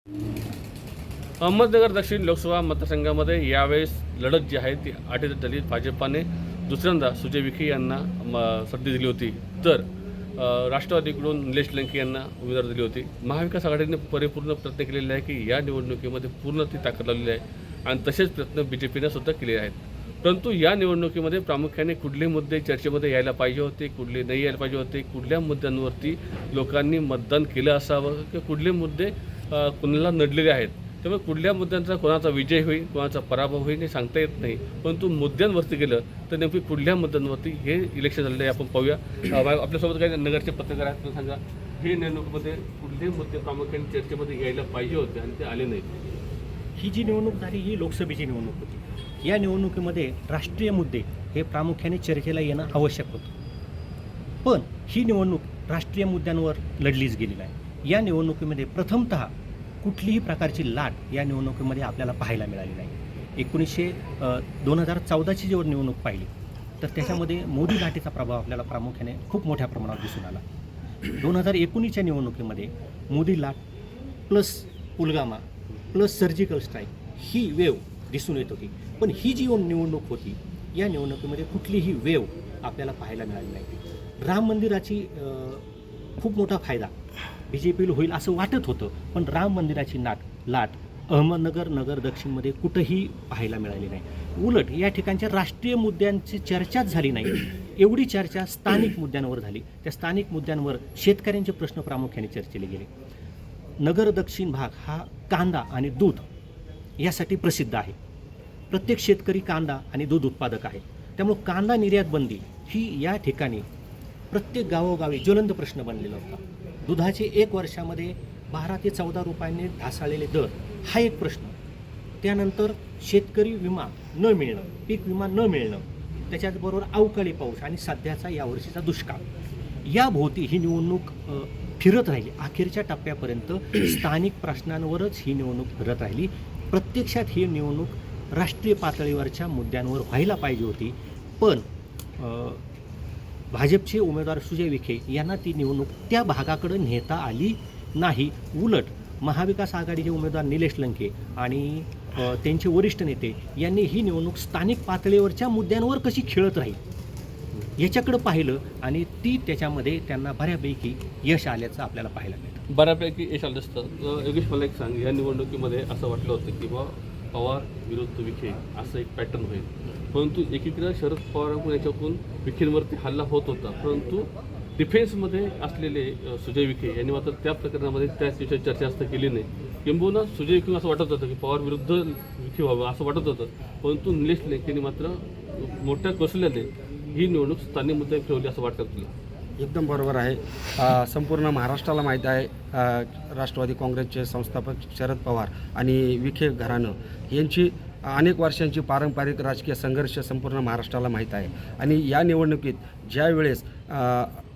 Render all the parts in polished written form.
अहमदनगर दक्षिण लोकसभा मतदारसंघामध्ये यावेळेस लढत जी आहे ती अटीतट झाली. भाजपाने दुसऱ्यांदा सुजय विखे यांना संधी दिली होती, तर राष्ट्रवादीकडून निलेश लंके यांना उमेदवारी दिली होती. महाविकास आघाडीने परिपूर्ण प्रयत्न केलेले आहे की या निवडणुकीमध्ये पूर्ण ती ताकद लावलेली आहे आणि तसेच प्रयत्न BJPने सुद्धा केले आहेत. परंतु या निवडणुकीमध्ये प्रामुख्याने कुठले मुद्दे चर्चेमध्ये यायला पाहिजे होते, कुठले नाही यायला पाहिजे होते, कुठल्या मुद्द्यांवरती लोकांनी मतदान केलं असावं किंवा कुठले मुद्दे कोणाला नडलेले आहेत. त्यामुळे कुठल्या मुद्द्यांचा कोणाचा विजय होईल, कोणाचा पराभव होईल हे सांगता येत नाही. परंतु मुद्द्यांवरती गेलं तर नेमकी कुठल्या मुद्द्यांवरती हे इलेक्शन झालेलं आहे आपण पाहूया. आपल्यासोबत काही नगरचे पत्रकार आहेत, सांगा हे निवडणुकीमध्ये कुठले मुद्दे प्रामुख्याने चर्चेमध्ये यायला पाहिजे होते आणि ते आले नाहीत. ही जी निवडणूक झाली ही लोकसभेची निवडणूक होती. या निवडणुकीमध्ये राष्ट्रीय मुद्दे हे प्रामुख्याने चर्चेला येणं आवश्यक होतं, पण ही निवडणूक राष्ट्रीय मुद्द्यांवर लढलीच गेलेली आहे. या निवडणुकीमध्ये प्रथमतः कुठलीही प्रकारची लाट या निवडणुकीमध्ये आपल्याला पाहायला मिळाली नाही. 2014ची जेव्हा निवडणूक पाहिली तर त्याच्यामध्ये मोदी लाटेचा प्रभाव आपल्याला प्रामुख्याने खूप मोठ्या प्रमाणात दिसून आला. 2019च्या निवडणुकीमध्ये मोदी लाट प्लस पुलगामा प्लस सर्जिकल स्ट्राईक ही वेव दिसून येत होती, पण ही जी निवडणूक होती या निवडणुकीमध्ये कुठलीही वेव आपल्याला पाहायला मिळाली नाही. राम मंदिराची खूप मोठा फायदा BJPला होईल असं वाटत होतं, पण राम मंदिराची लाट अहमदनगर नगर दक्षिणमध्ये कुठंही पाहायला मिळाली नाही. उलट या ठिकाणच्या राष्ट्रीय मुद्द्यांची चर्चाच झाली नाही. एवढी चर्चा स्थानिक मुद्द्यांवर झाली. त्या स्थानिक मुद्द्यांवर शेतकऱ्यांचे प्रश्न प्रामुख्याने चर्चेले गेले. नगर दक्षिण भाग हा कांदा आणि दूध यासाठी प्रसिद्ध आहे. प्रत्येक शेतकरी कांदा आणि दूध उत्पादक आहे. त्यामुळे कांदा निर्यात बंदी ही या ठिकाणी प्रत्येक गावोगावी ज्वलंत प्रश्न बनलेला होता. दुधाचे 1 वर्षामध्ये 12 ते 14 रुपयांनी ढासळलेले दर हा एक प्रश्न. त्यानंतर शेतकरी विमा न मिळणं, पीक विमा न मिळणं, त्याच्याचबरोबर अवकाळी पाऊस आणि सध्याचा यावर्षीचा दुष्काळ, या भोवती ही निवडणूक फिरत राहिली. अखेरच्या टप्प्यापर्यंत स्थानिक प्रश्नांवरच ही निवडणूक फिरत राहिली. प्रत्यक्षात ही निवडणूक राष्ट्रीय पातळीवरच्या मुद्द्यांवर व्हायला पाहिजे होती, पण भाजपचे उमेदवार सुजय विखे यांना ती निवडणूक त्या भागाकडे नेता आली नाही. उलट महाविकास आघाडीचे उमेदवार निलेश लंके आणि त्यांचे वरिष्ठ नेते यांनी ही निवडणूक स्थानिक पातळीवरच्या मुद्द्यांवर कशी खेळत राहील याच्याकडे पाहिलं आणि त्याच्यामध्ये त्यांना बऱ्यापैकी यश आल्याचं आपल्याला पाहायला मिळतं. बऱ्यापैकी यश आलं असतं. योगेश, मला एक सांग, या निवडणुकीमध्ये असं वाटलं होतं की पवार विरुद्ध विखे असं एक पॅटर्न होईल, परंतु एकीकडे शरद पवारांकडून याच्याकडून विखेंवरती हल्ला होत होता, परंतु डिफेन्समध्ये असलेले सुजय विखे यांनी मात्र त्या प्रकरणामध्ये त्याच विषयी चर्चा जास्त केली नाही. किंबहुना सुजय विखे असं वाटत होतं की पवार विरुद्ध विखे व्हावं असं वाटत होतं, परंतु निलेश लंकेंनी मात्र मोठ्या कौशल्याने ही निवडणूक स्थानिक मुद्दे ठेवली असं वाटतं तुला? एकदम बरोबर आहे. संपूर्ण महाराष्ट्राला माहीत आहे राष्ट्रवादी काँग्रेसचे संस्थापक शरद पवार आणि विखे घराणं यांची अनेक वर्षांची पारंपरिक राजकीय संघर्ष संपूर्ण महाराष्ट्राला माहीत आहे. आणि या निवडणुकीत ज्या वेळेस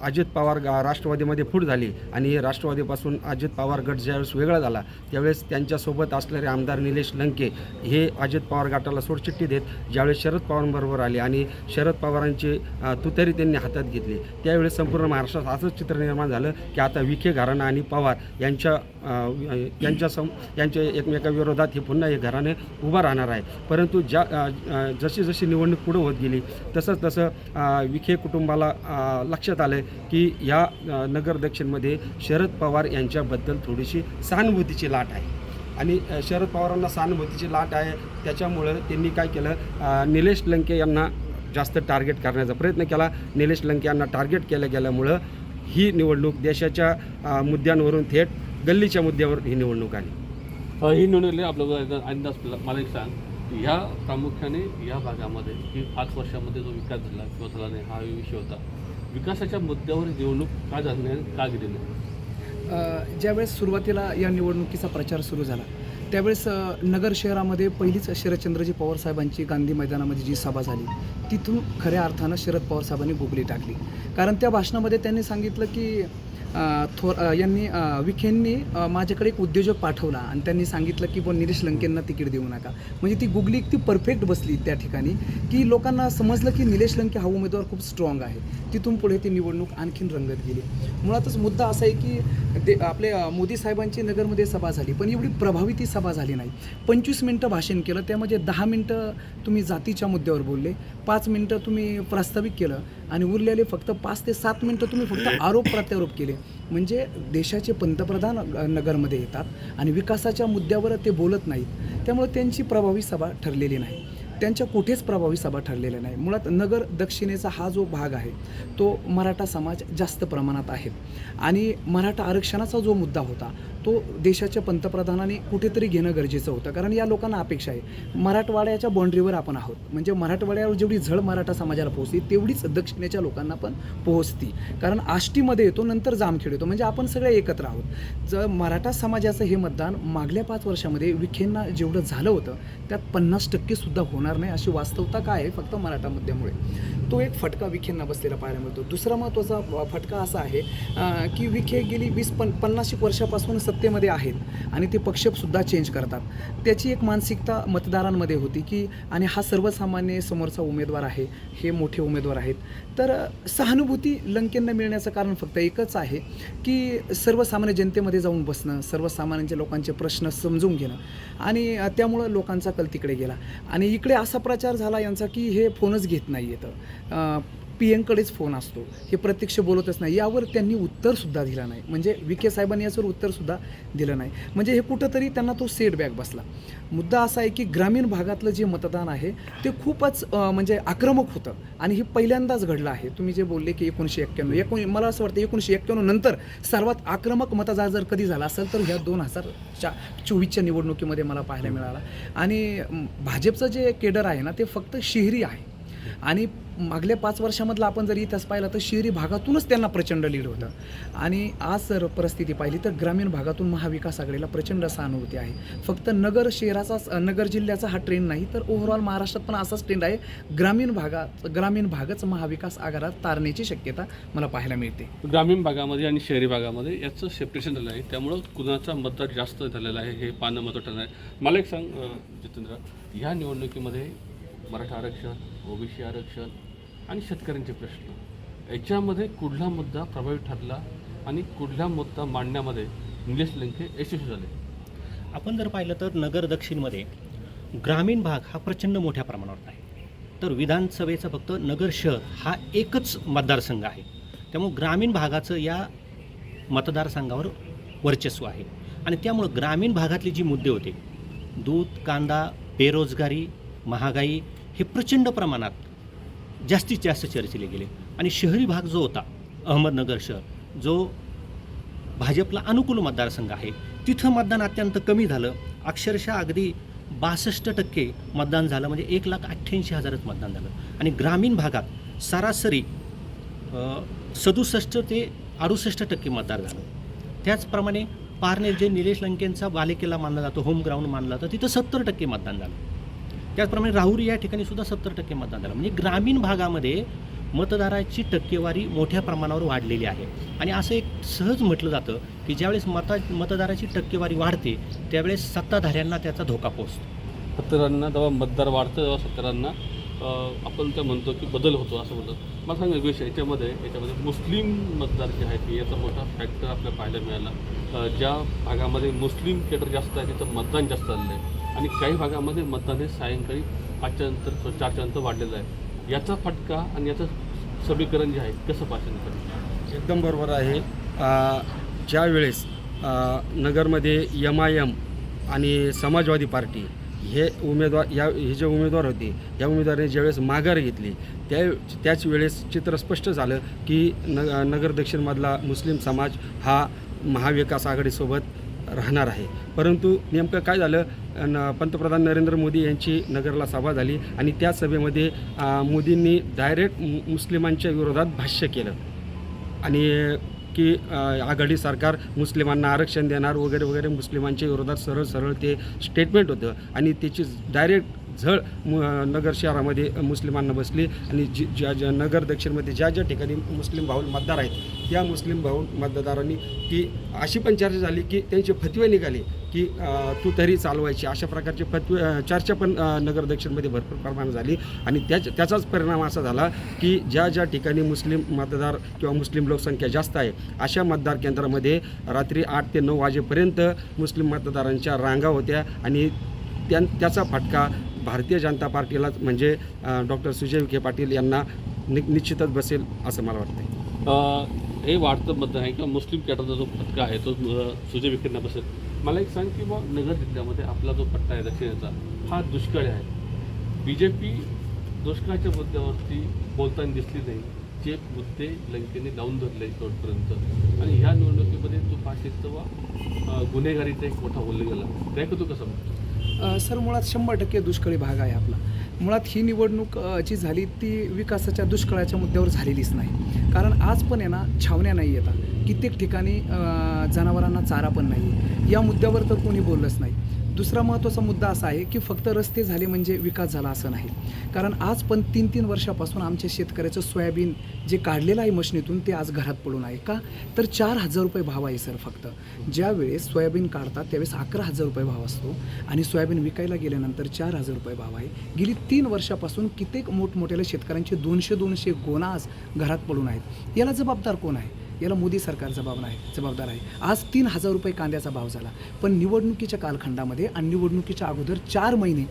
अजित पवार राष्ट्रवादीमध्ये फूट झाली आणि राष्ट्रवादीपासून अजित पवार गट ज्यावेळेस वेगळा झाला त्यावेळेस त्यांच्यासोबत असलेले आमदार निलेश लंके हे अजित पवार गटाला सोडचिठ्ठी देत ज्यावेळेस शरद पवारांबरोबर आले आणि शरद पवारांची तुतारी त्यांनी हातात घेतली, त्यावेळेस संपूर्ण महाराष्ट्रात असंच चित्र निर्माण झालं की आता विखे घराणं आणि पवार यांच्या एकमेकाविरोधात हे पुन्हा हे घराणे उभं राहणार आहे. परंतु जशी जशी निवडणूक पुढं होत गेली तसं विखे कुटुंबाला लक्षात आलं की या नगर दक्षिणमध्ये शरद पवार यांच्याबद्दल थोडीशी सहानुभूतीची लाट आहे आणि शरद पवारांना सहानुभूतीची लाट आहे. त्याच्यामुळं त्यांनी काय केलं, निलेश लंके यांना जास्त टार्गेट करण्याचा प्रयत्न केला. निलेश लंके यांना टार्गेट केलं गेल्यामुळं ही निवडणूक देशाच्या मुद्द्यांवरून थेट गल्लीच्या मुद्द्यावर ही निवडणूक आली. ही निवडणूक आपल्याला अंदाज मला एक सांग, ह्या प्रामुख्याने या भागामध्ये की 5 वर्षामध्ये जो विकास झाला किंवा झाला नाही हा विषय होता. विकासाच्या मुद्द्यावर निवडणूक का झाली नाही, का गेली नाही? ज्यावेळेस सुरुवातीला या निवडणुकीचा प्रचार सुरू झाला त्यावेळेस नगर शहरामध्ये पहिलीच शरदचंद्रजी पवार साहेबांची गांधी मैदानामध्ये जी सभा झाली तिथून खऱ्या अर्थानं शरद पवार साहेबांनी गुगली टाकली. कारण त्या भाषणामध्ये त्यांनी सांगितलं की विखेंनी माझ्याकडे एक उद्योजक पाठवला आणि त्यांनी सांगितलं की बुवा निलेश लंकेंना तिकीट देऊ नका. म्हणजे ती गुगली ती परफेक्ट बसली त्या ठिकाणी की लोकांना समजलं की निलेश लंके हा उमेदवार खूप स्ट्रॉंग आहे. तिथून पुढे ती निवडणूक आणखीन रंगत गेली. मुळातच मुद्दा असा आहे की आपले मोदी साहेबांची नगरमध्ये सभा झाली, पण एवढी प्रभावी ती सभा झाली नाही. 25 मिनटं भाषण केलं, त्यामध्ये 10 मिनटं तुम्ही जातीच्या मुद्द्यावर बोलले, 5 मिनटं तुम्ही प्रास्ताविक केलं आणि उरलेले फक्त 5 ते 7 मिनटं तुम्ही फक्त आरोप प्रत्यारोप केले. म्हणजे देशाचे पंतप्रधान नगरमध्ये येतात आणि विकासाच्या मुद्द्यावर ते बोलत नाहीत. त्यामुळे त्यांची प्रभावी सभा ठरलेली नाही, त्यांच्या कुठेच प्रभावी सभा ठरलेल्या नाही. मुळात नगर दक्षिणेचा हा जो भाग आहे तो मराठा समाज जास्त प्रमाणात आहे आणि मराठा आरक्षणाचा जो मुद्दा होता तो देशाच्या पंतप्रधानांनी कुठेतरी घेणं गरजेचं होतं. कारण या लोकांना अपेक्षा आहे, मराठवाड्याच्या बाँड्रीवर आपण आहोत, म्हणजे मराठवाड्यावर जेवढी झळ मराठा समाजाला पोहोचते तेवढीच दक्षिणेच्या लोकांना पण पोहोचती. कारण आष्टीमध्ये येतो, नंतर जामखेड येतो, म्हणजे आपण सगळे एकत्र आहोत. जर मराठा समाजाचं हे मतदान मागल्या 5 वर्षामध्ये विखेंना जेवढं झालं होतं त्यात 50% सुद्धा होणार नाही अशी वास्तवता काय आहे फक्त मराठा मुद्द्यामुळे. तो एक फटका विखेंना बसलेला पाहायला मिळतो. दुसरा महत्त्वाचा फटका असा आहे की विखे गेली 20-50 वर्षापासून सत्तेमध्ये आहेत आणि ते पक्षसुद्धा चेंज करतात. त्याची एक मानसिकता मतदारांमध्ये होती की आणि हा सर्वसामान्य समोरचा उमेदवार आहे, हे मोठे उमेदवार आहेत. तर सहानुभूती लंकेंना मिळण्याचं कारण फक्त एकच आहे की सर्वसामान्य जनतेमध्ये जाऊन बसणं, सर्वसामान्य लोकांचे प्रश्न समजून घेणं आणि त्यामुळं लोकांचा कल तिकडे गेला. आणि इकडे असा प्रचार झाला यांचा की हे फोनच घेत नाही येतं, पीएमकडेच फोन असतो, हे प्रत्यक्ष बोलतच नाही. यावर त्यांनी उत्तरसुद्धा दिलं नाही, म्हणजे विखे साहेबांनी याचं उत्तरसुद्धा दिलं नाही. म्हणजे हे कुठंतरी त्यांना तो सेटबॅक बसला. मुद्दा असा आहे की ग्रामीण भागातलं जे मतदान आहे ते खूपच म्हणजे आक्रमक होतं आणि हे पहिल्यांदाच घडलं आहे. तुम्ही जे बोलले की 1991 मला असं वाटतं 1991 नंतर सर्वात आक्रमक मतदार जर कधी झाला असेल तर ह्या 2024च्या निवडणुकीमध्ये मला पाहायला मिळाला. आणि भाजपचं जे केडर आहे ना ते फक्त शहरी आहे आणि मागल्या 5 वर्षामधला आपण जर इतिहास पाहिला तर शहरी भागातूनच त्यांना प्रचंड लीड होतं. आणि आज जर परिस्थिती पाहिली तर ग्रामीण भागातून महाविकास आघाडीला प्रचंड सहानुभूती आहे. फक्त नगर जिल्ह्याचा हा ट्रेंड नाही तर ओव्हरऑल महाराष्ट्रात पण असाच ट्रेंड आहे. ग्रामीण भागच महाविकास आघाडीत तारण्याची शक्यता मला पाहायला मिळते. ग्रामीण भागामध्ये आणि शहरी भागामध्ये याचं सेपरेशन झालं आहे, त्यामुळं कुणाचा मतदार जास्त झालेला आहे हे पाहणं महत्त्वाचं ठरणार आहे. मला एक सांग जितेंद्र, ह्या निवडणुकीमध्ये मराठा आरक्षण, ओबीसी आरक्षण आणि शेतकऱ्यांचे प्रश्न याच्यामध्ये कुठला मुद्दा प्रभावी ठरला आणि कुठला मुद्दा मांडण्यामध्ये निलेश लंके यशस्वी झाले? आपण जर पाहिलं तर नगर दक्षिणमध्ये ग्रामीण भाग हा प्रचंड मोठ्या प्रमाणावर आहे. तर विधानसभेचा फक्त नगर शहर हा एकच मतदारसंघ आहे. त्यामुळे ग्रामीण भागाचं या मतदारसंघावर वर्चस्व आहे आणि त्यामुळं ग्रामीण भागातले जी मुद्दे होते, दूध, कांदा, बेरोजगारी, महागाई, हे प्रचंड प्रमाणात जास्तीत जास्त चर्चेले गेले. आणि शहरी भाग जो होता अहमदनगर शहर, जो भाजपला अनुकूल मतदारसंघ आहे, तिथं मतदान अत्यंत कमी झालं. अक्षरशः अगदी 62% मतदान झालं, म्हणजे 1,88,000च मतदान झालं. आणि ग्रामीण भागात सरासरी 67 ते 68% मतदान झालं. त्याचप्रमाणे पारनेर जे निलेश लंकेंचा बालेकिल्ला मानला जातो, होम ग्राउंड मानला जातो, तिथं 70% मतदान झालं. त्याचप्रमाणे राहुरी या ठिकाणी सुद्धा 70% मतदान झालं. म्हणजे ग्रामीण भागामध्ये मतदाराची टक्केवारी मोठ्या प्रमाणावर वाढलेली आहे. आणि असं एक सहज म्हटलं जातं की ज्यावेळेस मतदाराची टक्केवारी वाढते त्यावेळेस सत्ताधाऱ्यांना त्याचा धोका पोहोचतो. सत्ताधाऱ्यांना जेव्हा मतदार वाढतं तेव्हा सत्ताधाऱ्यांना आपण त्या म्हणतो की बदल होतो असं बोलतो. मला सांगा विषय याच्यामध्ये मुस्लिम मतदार जे आहेत याचा मोठा फॅक्टर आपल्याला पाहायला मिळाला. ज्या भागामध्ये मुस्लिम केडर जास्त आहे तिथं मतदान जास्त झालेलं आहे आणि काही भागामध्ये मतदान हे सायंकाळी 5च्या नंतर 4च्या नंतर वाढलेलं आहे. याचा फटका आणि याचं समीकरण जे आहे कसं पाहण्यात? एकदम बरोबर आहे. ज्या वेळेस नगरमध्ये MIM आणि समाजवादी पार्टी हे जे उमेदवार होते, या उमेदवाराने ज्यावेळेस माघार घेतली त्याच वेळेस चित्र स्पष्ट झालं की नगर दक्षिणमधला मुस्लिम समाज हा महाविकास आघाडीसोबत राहणार आहे. परंतु नेमकं काय झालं, पंतप्रधान नरेंद्र मोदी यांची नगरला सभा झाली आणि त्या सभेमध्ये मोदींनी डायरेक्ट मुस्लिमांच्या विरोधात भाष्य केलं आणि की आघाडी सरकार मुस्लिमांना आरक्षण देणार वगैरे वगैरे, मुस्लिमांच्या विरोधात सरळ ते स्टेटमेंट होतं आणि त्याची डायरेक्ट झळ नगर शहरामध्ये मुस्लिमांना बसली आणि ज्या नगर दक्षिणमध्ये ज्या ठिकाणी मुस्लिम भाऊ मतदार आहेत त्या मुस्लिम भाऊ मतदारांनी ती अशी पण चर्चा झाली की त्यांचे फतवे निघाले की तू तरी चालवायची, अशा प्रकारचे चर्चा पण नगर दक्षिणमध्ये भरपूर प्रमाणात झाली. आणि त्याचाच परिणाम असा झाला की ज्या ठिकाणी मुस्लिम मतदार किंवा मुस्लिम लोकसंख्या जास्त आहे अशा मतदार केंद्रामध्ये रात्री 8 ते 9 वाजेपर्यंत मुस्लिम मतदारांच्या रांगा होत्या. आणि त्याचा फटका भारतीय जनता पार्टीला म्हणजे डॉक्टर सुजय विखे पाटील यांना निश्चितच बसेल असं मला वाटतं. हे वाढतं मतदान आहे किंवा मुस्लिम कॅटरचा जो फटका आहे तो सुजय विखेंना बसेल. मला एक सांग की बा नगर जिल्ह्यामध्ये आपला जो पट्टा आहे दक्षिणेचा हा दुष्काळी आहे. BJP दुष्काळाच्या मुद्द्यावरती बोलताना दिसली नाही, जे मुद्दे लंकेने लावून धरले शेवटपर्यंत. आणि ह्या निवडणुकीमध्ये तो पाच गुन्हेगारीचा एक मोठा उल्लेख गेला, त्या तू कसं म्हणतो? सर मुळात 100% दुष्काळी भाग आहे आपला. मुळात ही निवडणूक जी झाली ती विकासाच्या दुष्काळाच्या मुद्द्यावर झालेलीच नाही. कारण आज पण आहे ना छावण्या नाही येतात, कित्येक ठिकाणी जनावरांना चारा पण नाही. या मुद्द्यावर तर कोणी बोललंच नाही. दुसरा महत्त्वाचा मुद्दा असा आहे की फक्त रस्ते झाले म्हणजे विकास झाला असं नाही. कारण आज पण 3-3 वर्षापासून आमच्या शेतकऱ्याचं सोयाबीन जे काढलेलं आहे मशनीतून ते आज घरात पडून आहे. का तर 4,000 रुपये भाव आहे सर. फक्त ज्या वेळेस सोयाबीन काढतात त्यावेळेस 11,000 रुपये भाव असतो आणि सोयाबीन विकायला गेल्यानंतर 4,000 रुपये भाव आहे. गेली 3 वर्षापासून कित्येक मोठमोठ्याल्या शेतकऱ्यांचे 200-200 गोणा आज घरात पडून आहेत. याला जबाबदार कोण आहे? याला मोदी सरकार जबाबदार आहे. आज 3,000 रुपये कांद्याचा भाव झाला. पण निवडणुकीच्या कालखंडामध्ये आणि निवडणुकीच्या अगोदर 4 महिने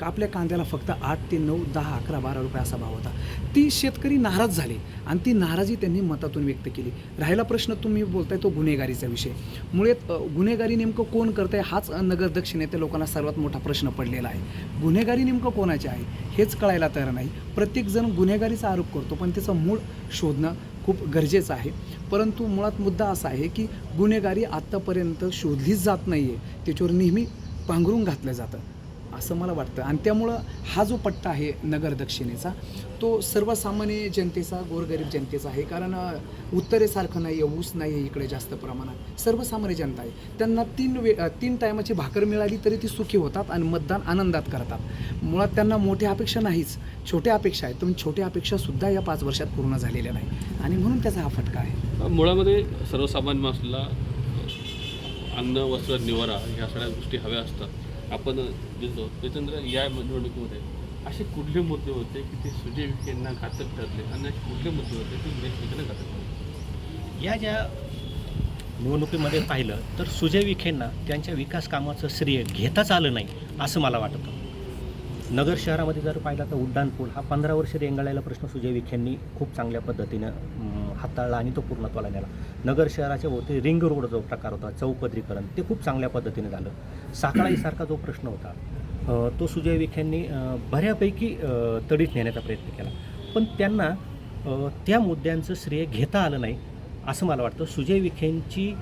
आपल्या कांद्याला फक्त 8 ते 9, 10, 11, 12 रुपये असा भाव होता. ती शेतकरी नाराज झाले आणि ती नाराजी त्यांनी मतातून व्यक्त केली. राहिला प्रश्न तुम्ही बोलताय तो गुन्हेगारीचा विषय. मुळात गुन्हेगारी नेमकं कोण करतंय हाच नगर दक्षिणेतील लोकांना सर्वात मोठा प्रश्न पडलेला आहे. गुन्हेगारी नेमकं कोणाचे आहे हेच कळायला तयार नाही. प्रत्येकजण गुन्हेगारीचा आरोप करतो पण त्याचं मूळ शोधणं खूप गरजेचं आहे. परंतु मुळात मुद्दा असा आहे की गुन्हेगारी आत्तापर्यंत शोधलीच जात नाही आहे, त्याच्यावर नेहमी पांघरून घातलं जातं असं मला वाटतं. आणि त्यामुळं हा जो पट्टा आहे नगर दक्षिणेचा तो सर्वसामान्य जनतेचा, गोरगरीब जनतेचा आहे. कारण उत्तरेसारखं नाही आहे, ऊस नाही आहे इकडे जास्त प्रमाणात. सर्वसामान्य जनता आहे, त्यांना 3 टायमाची भाकर मिळाली तरी ती सुखी होतात आणि मतदान आनंदात करतात. मुळात त्यांना मोठ्या अपेक्षा नाहीच, छोट्या अपेक्षा आहेत. पण छोट्या अपेक्षासुद्धा या 5 वर्षात पूर्ण झालेल्या नाही आणि म्हणून त्याचा हा फटका आहे. मुळामध्ये सर्वसामान्य माणसाला अन्न, वस्त्र, निवारा ह्या सगळ्या गोष्टी हव्या असतात. आपण दिसतो तेचंद्र या निवडणुकीमध्ये असे कुठले मुद्दे होते की ते सुजय विखे यांना घातक ठरले आणि असे कुठले मुद्दे होते की निलेश लंकेंना घातक ठरले? या ज्या निवडणुकीमध्ये पाहिलं तर सुजय विखेंना त्यांच्या विकास कामाचं श्रेय घेताच आलं नाही असं मला वाटतं. नगर शहरामध्ये जर पाहिलं तर उड्डाणपूल हा 15 वर्ष रेंगाळलेला प्रश्न सुजय विखेंनी खूप चांगल्या पद्धतीनं हाताळला आणि तो पूर्णत्वाला नेला. नगर शहराच्या भोवती रिंग रोड जो प्रकार होता, चौपदरीकरण, ते खूप चांगल्या पद्धतीने झालं. साखळाईसारखा जो प्रश्न होता तो सुजय विखेंनी बऱ्यापैकी तडीत नेण्याचा प्रयत्न केला. पण त्यांना त्या मुद्द्यांचं श्रेय घेता आलं नाही असं मला वाटतं. सुजय विखेंची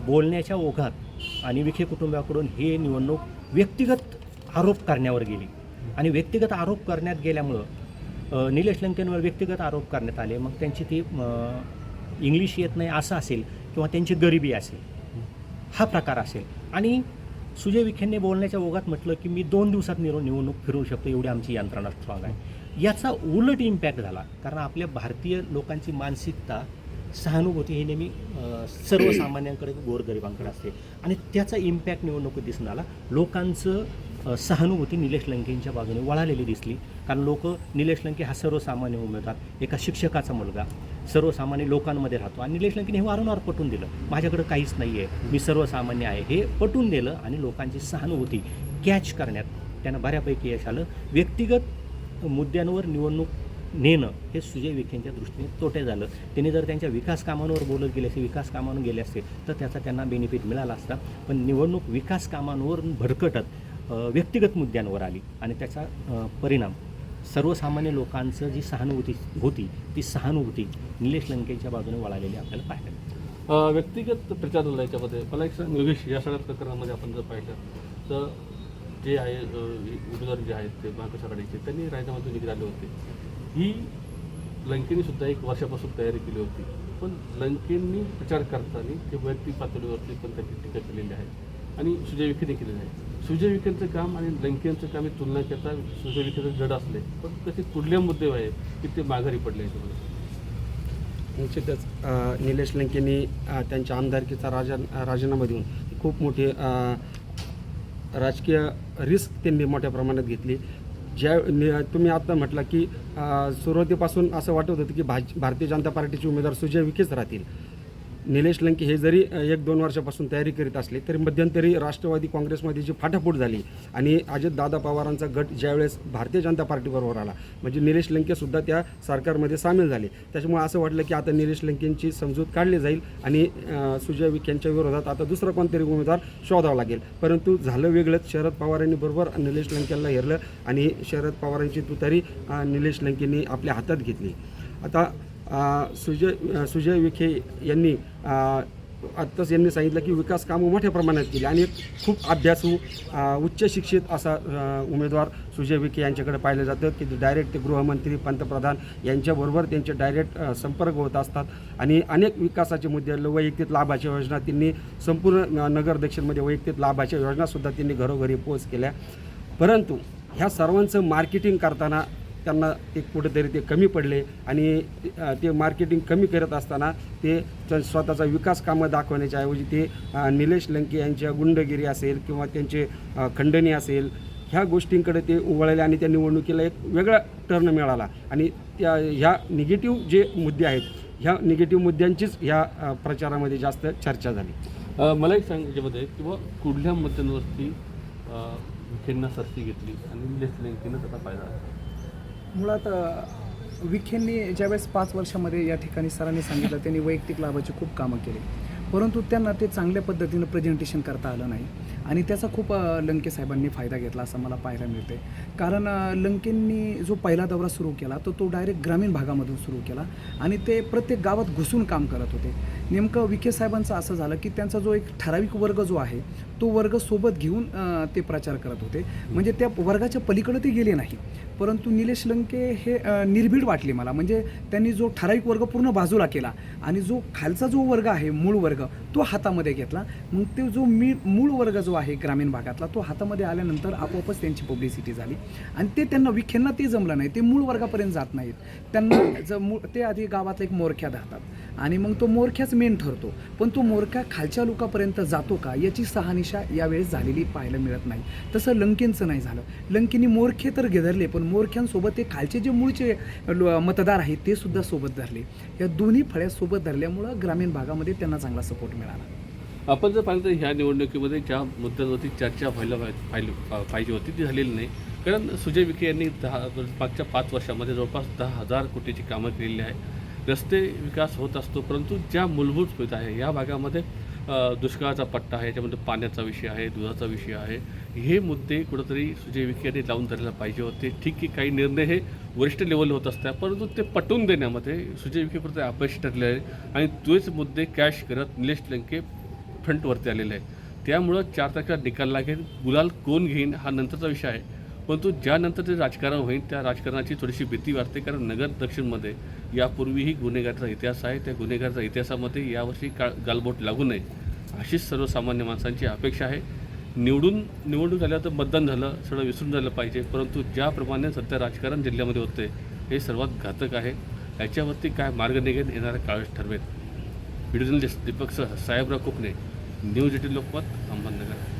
बोलण्याच्या ओघात आणि विखे कुटुंबाकडून हे निवडणूक व्यक्तिगत आरोप करण्यावर गेली आणि व्यक्तिगत आरोप करण्यात गेल्यामुळं निलेश लंकेंवर व्यक्तिगत आरोप करण्यात आले. मग त्यांची ती इंग्लिश येत नाही असं असेल किंवा त्यांची गरिबी असेल, हा प्रकार असेल. आणि सुजय विखेंनी बोलण्याच्या ओघात म्हटलं की मी 2 दिवसात निवडणूक फिरवू शकतो, एवढी आमची यंत्रणा स्ट्रॉंग आहे. याचा उलट इम्पॅक्ट झाला. कारण आपल्या भारतीय लोकांची मानसिकता, सहानुभूती ही नेहमी सर्वसामान्यांकडे, गोरगरिबांकडे असते आणि त्याचा इम्पॅक्ट निवडणुकीत दिसून आला. लोकांचं सहानुभूती निलेश लंकेंच्या बाजूने वळालेली दिसली. कारण लोक निलेश लंके हा सर्वसामान्य उमेदवार, एका शिक्षकाचा मुलगा, सर्वसामान्य लोकांमध्ये राहतो आणि निलेश लंकेने हे वारंवार पटवून दिलं, माझ्याकडे काहीच नाही आहे, मी सर्वसामान्य आहे, हे पटवून दिलं आणि लोकांची सहानुभूती कॅच करण्यात त्यांना बऱ्यापैकी यश आलं. व्यक्तिगत मुद्द्यांवर निवडणूक नेणं हे सुजय विखेंच्या दृष्टीने तोटे झालं. त्यांनी जर त्यांच्या विकास कामांवर बोलत गेले असते, विकास कामांवर गेले असते तर त्याचा त्यांना बेनिफिट मिळाला असता. पण निवडणूक विकास कामांवर भरकटत व्यक्तिगत मुद्द्यांवर आली आणि त्याचा परिणाम सर्वसामान्य लोकांचं जी सहानुभूती होती ती सहानुभूती निलेश लंकेच्या बाजूने वळालेली आपल्याला पाहायला. व्यक्तिगत प्रचार झाला याच्यामध्ये. मला एक सांग योगेश, या सगळ्या प्रकरणामध्ये आपण जर पाहिलं तर जे आहे उमेदवार जे आहेत ते महाविकास आघाडीचे त्यांनी राजीनाम्यातून निघाले होते. ही लंकेंनी सुद्धा 1 वर्षापासून तयारी केली होती. पण लंकेंनी प्रचार करताना ते वैयक्तिक पातळीवरती पण त्याची टीका केलेली आहे आणि सुजय विखेने केलेली आहे. सुजय विखेंचं काम आणि लंकेंचं काम ही तुलना करता सुजय विखेचं जड असले पण कसे कुठले मुद्दे आहे की ते माघारी पडले याच्यामध्ये? निश्चितच निलेश लंकेंनी त्यांच्या आमदारकीचा राजीनामा देऊन खूप मोठी राजकीय रिस्क त्यांनी मोठ्या प्रमाणात घेतली. तुम्ही आता म्हटलं की सुरुवातीपासून असं वाटत होतं की भारतीय जनता पार्टीचे उमेदवार सुजय विखेच राहतील. निलेश लंके हे जरी 1-2 वर्षापासून तयारी करीत असले तरी मध्यंतरी राष्ट्रवादी काँग्रेसमध्ये जी फाटाफूट झाली आणि अजितदादा पवारांचा गट ज्यावेळेस भारतीय जनता पार्टीबरोबर आला म्हणजे निलेश लंकेसुद्धा त्या सरकारमध्ये सामील झाले. त्याच्यामुळे असं वाटलं की आता निलेश लंकेंची समजूत काढली जाईल आणि सुजय विखे यांच्या विरोधात आता दुसरा कोणतरी उमेदवार शोधावा लागेल. परंतु झालं वेगळंच. शरद पवारांनी बरोबर निलेश लंकेंना हेरलं आणि शरद पवारांची तुतारी निलेश लंकेंनी आपल्या हातात घेतली. आता सुजय विखे यांनी आत्ताच यांनी सांगितलं की विकास कामं मोठ्या प्रमाणात केली आणि एक खूप अभ्यासू उच्च शिक्षित असा उमेदवार सुजय विखे यांच्याकडे पाहिलं जातं की डायरेक्ट ते गृहमंत्री पंतप्रधान यांच्याबरोबर त्यांचे डायरेक्ट संपर्क होत असतात आणि अनेक विकासाचे मुद्दे वैयक्तिक लाभाच्या योजना त्यांनी संपूर्ण नगर दक्षिणमध्ये वैयक्तिक लाभाच्या योजनासुद्धा त्यांनी घरोघरी पोच केल्या. परंतु ह्या सर्वांचं मार्केटिंग करताना त्यांना ते कुठेतरी ते कमी पडले आणि ते मार्केटिंग कमी करत असताना ते स्वतःचा विकास कामं दाखवण्याच्या ऐवजी ते निलेश लंके यांच्या गुंडगिरी असेल किंवा त्यांचे खंडणी असेल ह्या गोष्टींकडे ते वळले आणि त्या निवडणुकीला एक वेगळा टर्न मिळाला आणि ह्या निगेटिव्ह जे मुद्दे आहेत ह्या निगेटिव्ह मुद्द्यांचीच ह्या प्रचारामध्ये जास्त चर्चा झाली. मला एक सांग याच्यामध्ये किंवा कुठल्या मुद्द्यांवरती विखेंना सरशी घेतली आणि निलेश लंकेनं त्याचा फायदा आहे? मुळात विखेंनी ज्यावेळेस 5 वर्षामध्ये या ठिकाणी सरांनी सांगितलं त्यांनी वैयक्तिक लाभाची खूप कामं केली परंतु त्यांना ते चांगल्या पद्धतीनं प्रेझेंटेशन करता आलं नाही आणि त्याचा खूप लंके साहेबांनी फायदा घेतला असं मला पाहायला मिळते. कारण लंकेंनी जो पहिला दौरा सुरू केला तो डायरेक्ट ग्रामीण भागामधून सुरू केला आणि ते प्रत्येक गावात घुसून काम करत होते. नेमकं विखे साहेबांचं असं झालं की त्यांचा जो एक ठराविक वर्ग जो आहे तो वर्ग सोबत घेऊन ते प्रचार करत होते म्हणजे त्या वर्गाच्या पलीकडे ते गेले नाही. परंतु निलेश लंके हे निर्भीड वाटले मला म्हणजे त्यांनी जो ठराविक वर्ग पूर्ण बाजूला केला आणि जो खालचा जो वर्ग आहे मूळ वर्ग तो हातामध्ये घेतला. मग ते जो मूळ वर्ग जो आहे ग्रामीण भागातला तो हातामध्ये आल्यानंतर आपोआपच त्यांची पब्लिसिटी झाली आणि ते त्यांना विखेंना ते जमलं नाही. ते मूळ वर्गापर्यंत जात नाहीत. त्यांना ते आधी गावातला एक मोरख्या धरतात आणि मग तो मोरख्याच मेन ठरतो पण तो मोरख्या खालच्या लोकांपर्यंत जातो का याची शहानिशा यावेळेस झालेली पाहायला मिळत नाही. तसं लंकेंचं नाही झालं. लंकेंनी मोरखे तर घेरले पण मोरख्यांसोबत ते खालचे जे मूळचे मतदार आहेत ते सुद्धा सोबत धरले. या दोन्ही फळ्या सोबत धरल्यामुळं ग्रामीण भागामध्ये त्यांना चांगला सपोर्ट मिळाला. आपण जर पाहिलं तर ह्या निवडणुकीमध्ये ज्या मुद्द्यांवरती चर्चा पाहिजे होती ती झालेली नाही. कारण सुजय विखे यांनी मागच्या 5 वर्षामध्ये जवळपास 10,000 कोटीची कामं केलेली आहे. रस्ते विकास होत असतो परंतु ज्या मूलभूत सुविधा आहे या भागामध्ये दुष्काळाचा पट्टा आहे याच्यामध्ये पाण्याचा विषय आहे दुधाचा विषय आहे हे मुद्दे कुठंतरी सुजय विखे यांनी लावून धरायला पाहिजे होते. ठीक आहे काही निर्णय हे वरिष्ठ लेवल होत असतात परंतु ते पटवून देण्यामध्ये सुजय विखे कुठे अपयशी ठरले आहे आणि तोच मुद्दे कॅश करत निलेश लंके फ्रंटवरती आलेले आहे. त्यामुळं 4 तारखेला निकाल लागेल. गुलाल कोण घेईन हा नंतरचा विषय आहे परंतु ज्यानंतर ते राजकारण होईल त्या राजकारणाची थोडीशी भीती वाटते. कारण नगर दक्षिणमध्ये यापूर्वीही गुन्हेगाराचा इतिहास आहे. त्या गुन्हेगाराच्या इतिहासामध्ये यावर्षी गालबोट लागू नये अशीच सर्वसामान्य माणसांची अपेक्षा आहे. निवडणूक झाल्या तर मतदान झालं सगळं विसरून झालं पाहिजे परंतु ज्याप्रमाणे सध्या राजकारण जिल्ह्यामध्ये होते हे सर्वात घातक आहे. याच्यावरती काय मार्ग निघेल येणाऱ्या काळात ठरवेल. व्हिडिओ जर्नलिस्ट दीपक सह साहेबराव कोकणे न्यूज 18 लोकमत अहमदनगर.